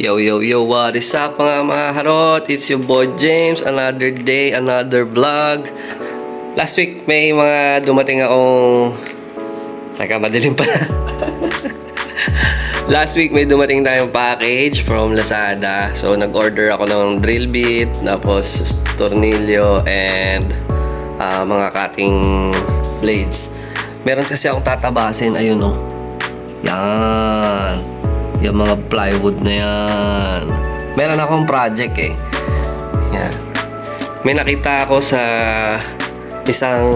Yo, yo, yo, what is up mga harot? It's your boy James. Another day, another vlog. Last week may mga dumating akong... Teka, madilim pa. Last week may dumating tayong package from Lazada. So nag-order ako ng drill bit, tapos tornilyo, and mga cutting blades. Meron kasi akong tatabasin, ayun o. Yan. Yung mga plywood na yan. Meron akong project eh. Yan. May nakita ako sa isang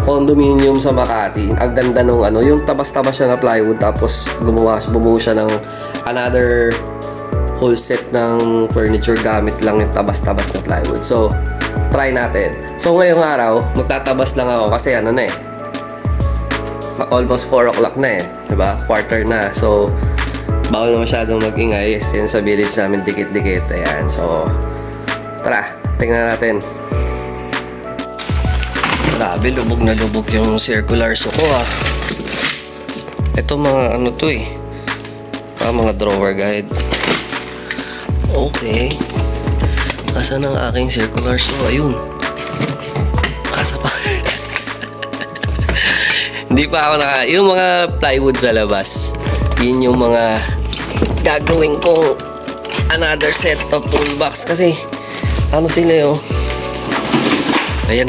condominium sa Makati. Ang ganda nung ano, yung tabas-tabas siya na plywood, tapos bumuo siya ng another whole set ng furniture gamit lang yung tabas-tabas na plywood. So, try natin. So, ngayong araw, magtatabas lang ako kasi ano na eh. Almost 4 o'clock na eh. Diba? Quarter na. So, bawal na masyadong mag-ingay. Yan sa village namin, dikit-dikit. Ayan. So, tara. Tingnan natin. Grabe, lubog na lubog yung circular suko ah. Ito mga ano to eh. Mga drawer guide. Okay. Asan ang aking circular suko? Ayun. Asa pa? Hindi pa ako yung mga plywood sa labas. Yun yung mga gagawin kong another set of toolbox kasi ano sila yun. Ayan.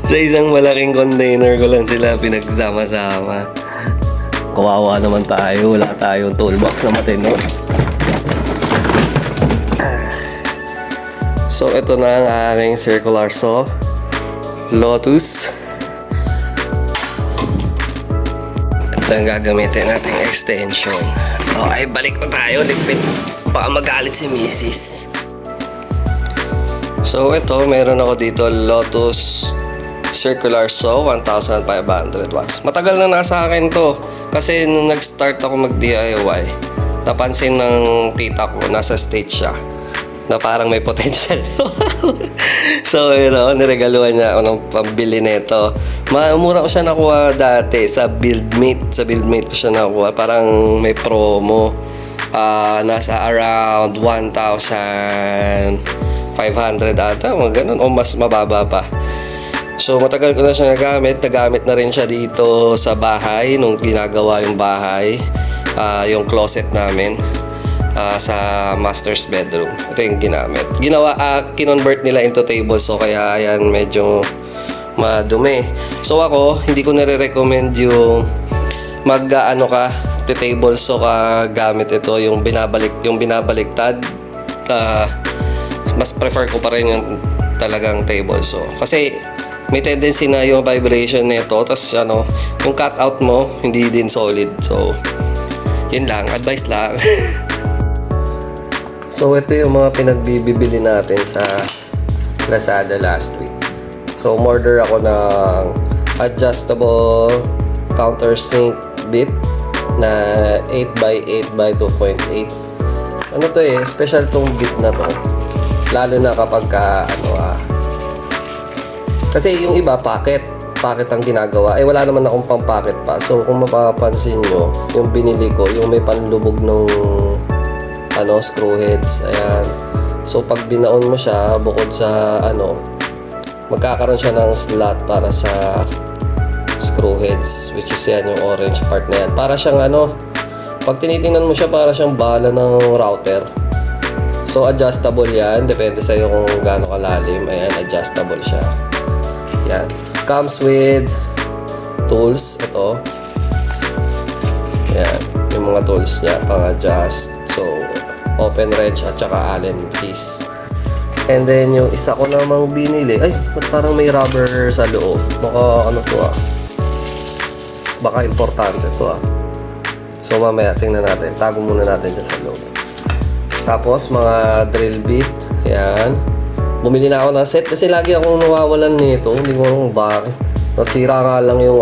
Sa isang malaking container ko lang sila pinagsama-sama. Kawawa naman tayo. Wala tayong toolbox na matino. So ito na ang aking circular saw. Lotus. Ito ang gagamitin nating extension. Okay, balik na tayo. Ligpit. Baka magalit si Mrs. So ito, meron ako dito Lotus circular saw 1,500 watts. Matagal na nasa akin to kasi nung nag-start ako mag-DIY, napansin ng tita ko nasa stage siya na parang may potential. So niregaluhan niya ako ng pambili nito. Mura ko siya nakuha dati sa Buildmate. Sa Buildmate ko siya nakuha. Parang may promo. Nasa around 1,500 ata, mga ganun, o mas mababa pa. So matagal ko na siya nagamit na rin siya dito sa bahay nung ginagawa yung bahay, yung closet namin sa master's bedroom. Ito yung ginamit. Kinonvert nila into table, so kaya ayan medyo madumi. So ako, hindi ko nare-recommend yung table so gamit ito yung binabaliktad. Mas prefer ko pa rin yung talagang table saw kasi may tendency na yung vibration nito, tapos yung cutout mo hindi din solid. So yun lang, advice lang. So ito yung mga pinagbibili natin sa Lazada last week. So umorder ako ng adjustable countersink bit na 8x8x2.8. Ano to eh, special tong bit na to. Lalo na kapag kasi yung iba pocket ang ginagawa. Eh wala naman akong pang pocket pa. So kung mapapansin nyo, yung binili ko, yung may panlubog ng screw heads. Ayan. So pag binaon mo siya, bukod sa magkakaroon siya ng slot para sa screw heads, which is yan yung orange part na yan. Para siyang pag tinitingnan mo siya, para siyang bala ng router. So adjustable yan, depende sa iyo kung gaano kalalim. Ayan, adjustable siya. Yan. Comes with tools. Ito. Ayan, yung mga tools niya pang adjust. So open wrench at saka Allen keys. And then yung isa ko namang binili, ay, ba't parang may rubber sa loob? Baka to baka importante to So mamaya tingnan natin, tago muna natin dyan sa loob. Tapos mga drill bit. Yan. Bumili na ako ng set kasi lagi akong nawawalan nito. Hindi ko alam bakit. Natsira nga lang yung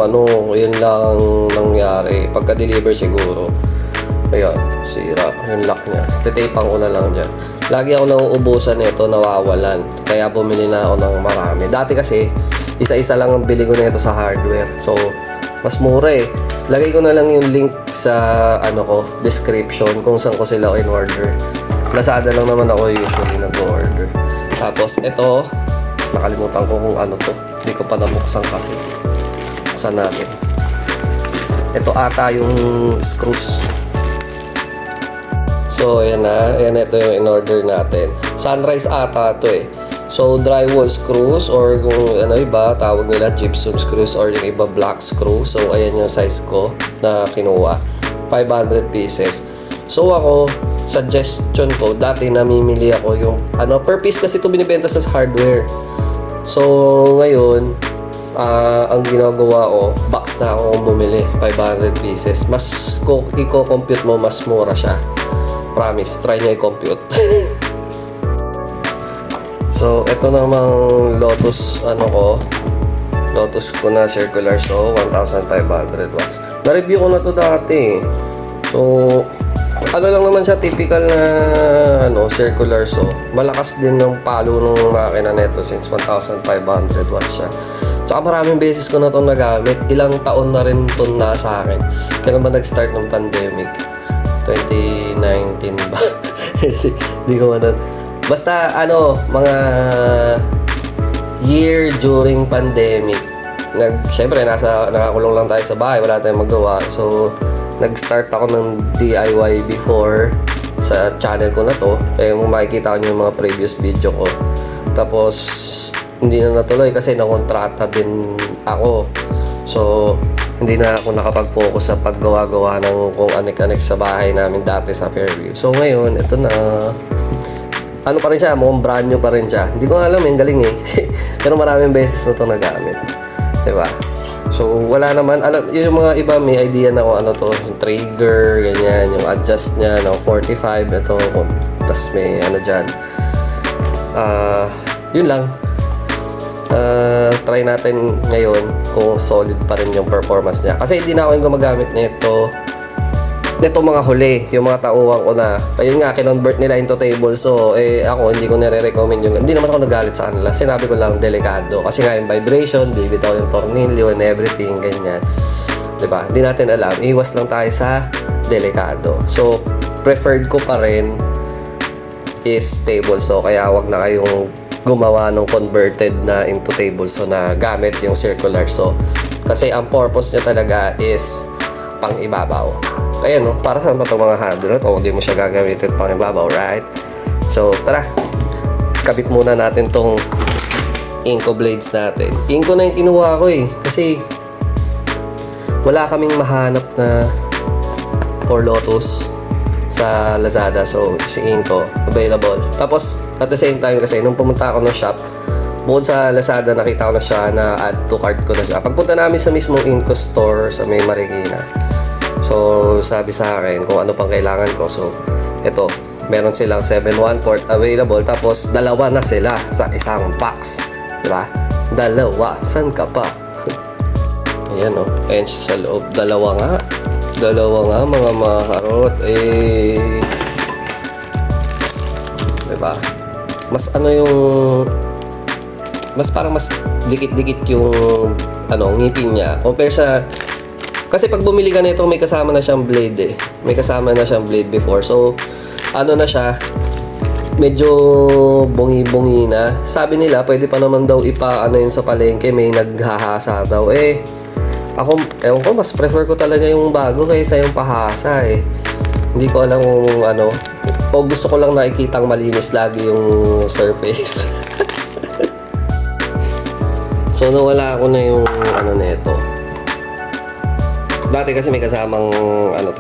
yun lang nangyari pagka-deliver siguro. Ayun, sira yung lock niya. Titapang ko na lang dyan. Lagi ako nauubusan nito, nawawalan. Kaya bumili na ako ng marami. Dati kasi isa-isa lang ang bili ko nito sa hardware. So mas mura eh. Lagay ko na lang yung link sa ano ko, description kung saan ko sila in order. Lazada lang naman ako usually nag-order. Tapos ito, nakalimutan ko kung ano to. Hindi ko pa nabuksan kasi. Buksan natin. Ito ata yung screws. So, ayan na. Ayan, ito yung in-order natin. Sunrise ata to eh. So, drywall screws or kung ano iba, tawag nila gypsum screws or yung iba black screw. So, ayan yung size ko na kinuha. 500 pieces. So, ako, suggestion ko, dati namimili ako yung, ano, per piece kasi ito binibenta sa hardware. So, ngayon, ang ginagawa ko, box na ako kung bumili, 500 pieces. Mas, kung i-compute mo, mas mura siya. Promise, try nyo i-compute. So, ito namang Lotus, Lotus ko na circular saw, 1,500 watts. Na-review ko na to dati. So, ano lang naman siya, typical na circular saw. Malakas din ng palo ng makina neto since 1,500 watts siya. Tsaka maraming beses ko na itong nagamit. Ilang taon na rin itong nasa akin. Kailan ba nag-start ng pandemic? 2019 ba? Hindi ko man. Basta mga year during pandemic. Syempre nakakulong lang tayo sa bahay, wala tayong magawa. So nag-start ako ng DIY before sa channel ko na to. Kaya mo makikita nyo yung mga previous video ko. Tapos hindi na natuloy kasi nakontrata din ako. So hindi na ako nakapag-focus sa paggawa-gawa ng kung anik-anik sa bahay namin dati sa Fairview. So ngayon, ito na. Ano pa rin siya, mukhang brand new pa rin siya. Hindi ko alam, yung galing eh. Pero maraming beses na ito nagamit. Diba? So, wala naman. Yung mga iba, may idea na kung ano to. Yung trigger, ganyan. Yung adjust niya, 45. Ito, tapos may dyan. Yun lang. Try natin ngayon kung solid pa rin yung performance niya. Kasi hindi na ako yung gumagamit nito. Neto mga huli, yung mga tauhan ko na. Ayun nga, kinonvert nila into table. So, ako, hindi ko nire-recommend yung... Hindi naman ako nagalit sa kanila. Sinabi ko lang, delikado. Kasi nga yung vibration, bibitaw yung tornilyo and everything, ganyan. Diba? Hindi natin alam. Iwas lang tayo sa delikado. So, preferred ko pa rin is table saw. Kaya wag na kayong gumawa ng converted na into table saw na gamit yung circular saw. Kasi ang purpose niya talaga is pang ibabaw. Ayan, para saan ba itong mga handle kung hindi mo siya gagamitin pang ibabaw, right? So, tara. Kabit muna natin tong Inco blades natin. Inco na yung kinuha ko eh. Kasi wala kaming mahanap na for Lotus sa Lazada. So, si Inco available. Tapos, at the same time kasi, nung pumunta ako ng shop, bukod sa Lazada, nakita ko na siya na add to cart ko na siya. Pagpunta namin sa mismong Inco store sa may Marikina, so sabi sa akin kung ano pang kailangan ko. So, ito, meron silang 7-1 port available. Tapos, dalawa na sila sa isang box. Diba? Dalawa. San ka pa? Ayan o. Ayan siya sa loob. Dalawa nga. Mga makarot. Diba? Mas mas parang mas dikit-dikit yung ngipin niya compare sa, kasi pag bumili ka nito may kasama na siyang blade eh. May kasama na siyang blade before. So na siya, medyo bungi-bungi na. Sabi nila pwede pa naman daw yun sa palengke, may naghahasa daw. Ako, ewan ko, mas prefer ko talaga yung bago kaysa yung pahasa eh. Hindi ko alam kung o gusto ko lang nakikitang malinis lagi yung surface. So nawala ako na yung nito. Dati kasi may kasamang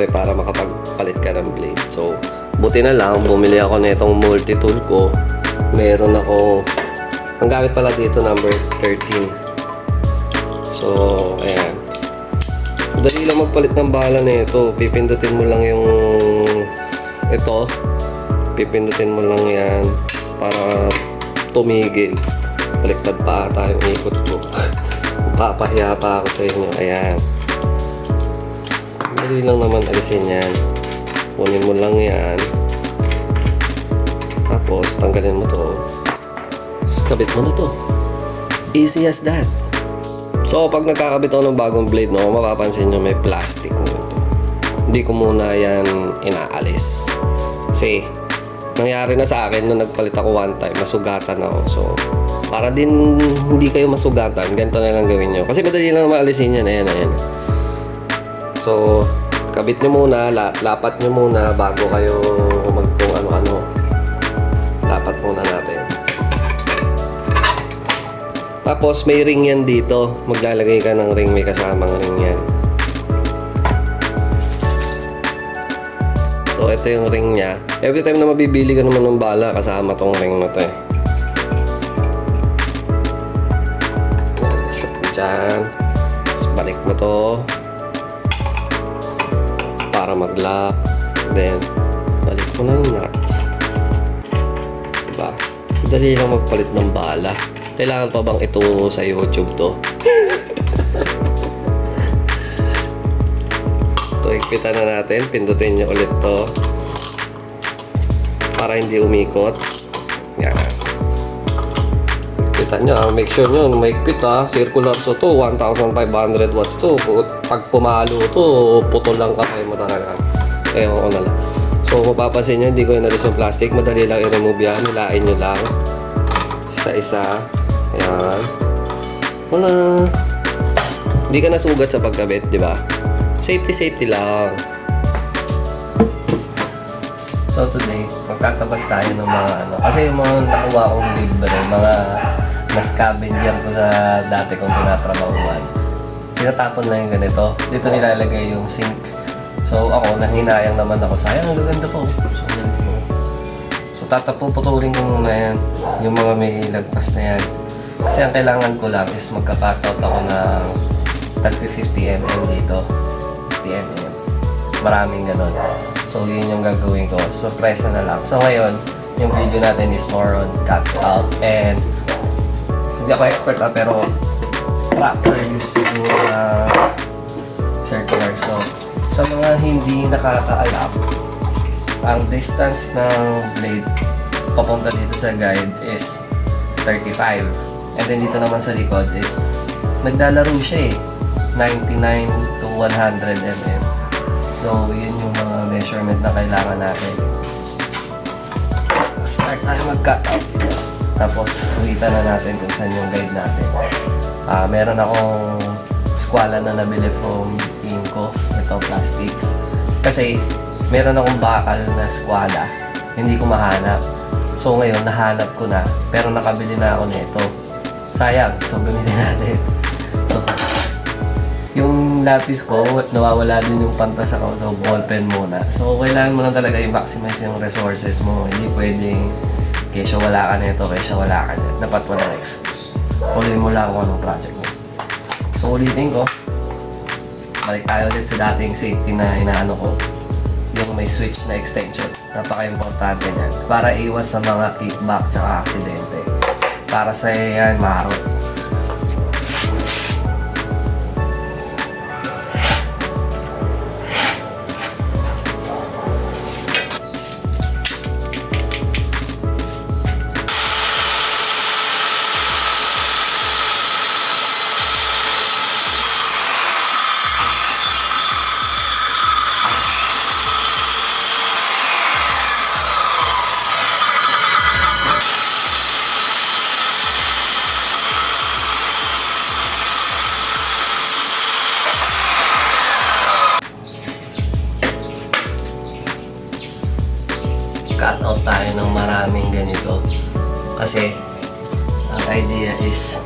para makapagpalit ka ng blade. So buti na lang bumili ako nitong multi-tool ko. Meron ako, ang gamit pala dito number 13. So ayan, dali lang magpalit ng bala nito. Pipindutin mo lang yung ito, pipindutin mo lang yan para tumigil. Baliktad pa ata yung ikot ko. Papahiya pa ako sa inyo. Ayan, dali lang naman alisin yan. Kunin mo lang yan, tapos tanggalin mo to, kabit mo na to. Easy as that. So, pag nagkakabit ako ng bagong blade, no, mapapansin nyo may plastic nito. Hindi ko muna yan inaalis. Kasi, nangyari na sa akin nung nagpalit ako one time, nasugatan ako. So, para din hindi kayo masugatan, ganito na lang gawin nyo. Kasi madali lang maalisin yan. Ayan. So, kabit nyo muna, lapat nyo muna bago kayo kung ano-ano. Lapat muna natin. Tapos may ring yan dito. Maglalagay ka ng ring, may kasamang ring yan. So ito yung ring niya. Every time na mabibili ka naman ng bala, kasama tong ring na to eh. Yan, shoot mo dyan. Tapos balik mo to para mag-lock. Then balik mo na yung nut. Diba? Dali lang magpalit ng bala. Kailangan pa bang ituro sa YouTube to? So, ikpitan na natin. Pindutin nyo ulit to. Para hindi umikot. Yan. Ikpitan nyo. Make sure nyo, maikpit ha. Circular so to. 1,500 watts to. Pag pumalo to, putol lang kamay mo talaga. Ewan ko na lang. So, mapapansin nyo, hindi ko inalis yung plastic. Madali lang i-remove yan. Hilain nyo lang. Isa-isa. Ayan. Wala. Hindi ka nasugat sa pagkabit, di ba? Safety lang. So today, magtatabas tayo ng mga ano. Kasi yung mga nakuha kong libre, mga na-scavenger ko sa dati kong tinatrabahuan. Tinatapon lang yung ganito. Dito nilalagay yung sink. So ako, nanghinayang naman ako. Sayang, ang gaganda po. So tatapuputurin ko muna yan. Yung mga may lagpas na yan. Kasi ang kailangan ko lang is magka-cut out ako ng tagpi 50 mm dito. 50 mm. Maraming ganun. So, yun yung gagawin ko. So, presa na lang. So, ngayon, yung video natin is more on cut out. And, hindi ako expert pero proper using circular. So, sa mga hindi nakakaalam, ang distance ng blade papunta dito sa guide is 35. And then dito naman sa likod is naglalaro siya eh. 99 to 100 mm. So, yun yung mga measurement na kailangan natin. Start tayo mag-cut out. Tapos, ulitan na natin kung saan yung guide natin. Meron akong squala na nabili from Inco. Ito, plastic. Kasi, meron akong bakal na squala. Hindi ko mahanap. So, ngayon, nahanap ko na. Pero nakabili na ako nito. Sayang. So, gamitin natin. So, yung lapis ko, nawawala din yung pantas ako. So, ballpen muna. So, kailangan mo lang talaga i-maximize yung resources mo. Hindi pwedeng kesyo wala ka nito, kesyo wala ka nito. Dapat walang excuse. Ulitin mo lang kung anong project mo. So, ulitin ko. Balik tayo ulit sa dating safety na inaano ko. Yung may switch na extension. Napaka-importante niyan. Para iwas sa mga kickback tsaka aksidente. Para sa yan, marot. Cut out tayo ng maraming ganito kasi ang idea is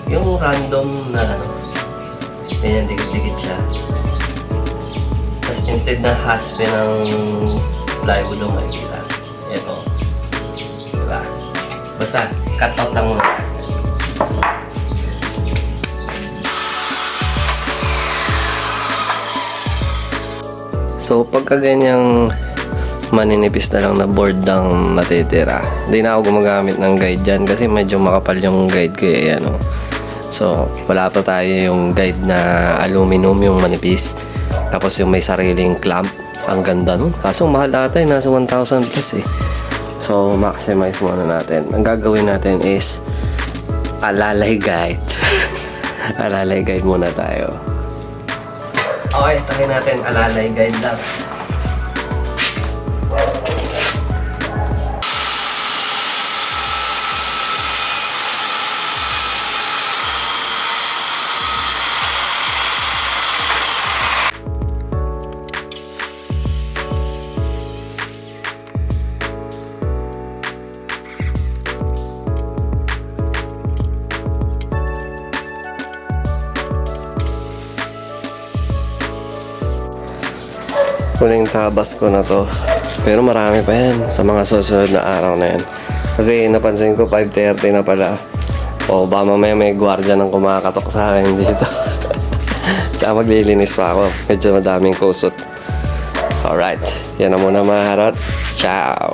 yung random na ano, ganyan dikit-dikit siya, tapos instead na haspe ng plywood yung makikita ito, diba? Basta cut out lang muna. So pagka ganyang maninipis na lang na board ang natitira, hindi na ako gumagamit ng guide dyan kasi medyo makapal yung guide ko eh, ano. So wala pa tayo yung guide na aluminum, yung manipis, tapos yung may sariling clamp. Ang ganda nun, kaso mahal ata eh, nasa 1,000 plus eh. So maximize muna natin. Ang gagawin natin is alalay guide. Alalay guide muna tayo. Okay, try natin alalay guide lang. Huling tabas ko na to. Pero marami pa yan sa mga susunod na araw na yan. Kasi napansin ko 5:30 na pala. O ba mamaya may gwardiya nang kumakatok sa akin dito. Tsaka maglilinis pa ako. Medyo madaming kusot. Alright. Yan na muna mga harot. Ciao!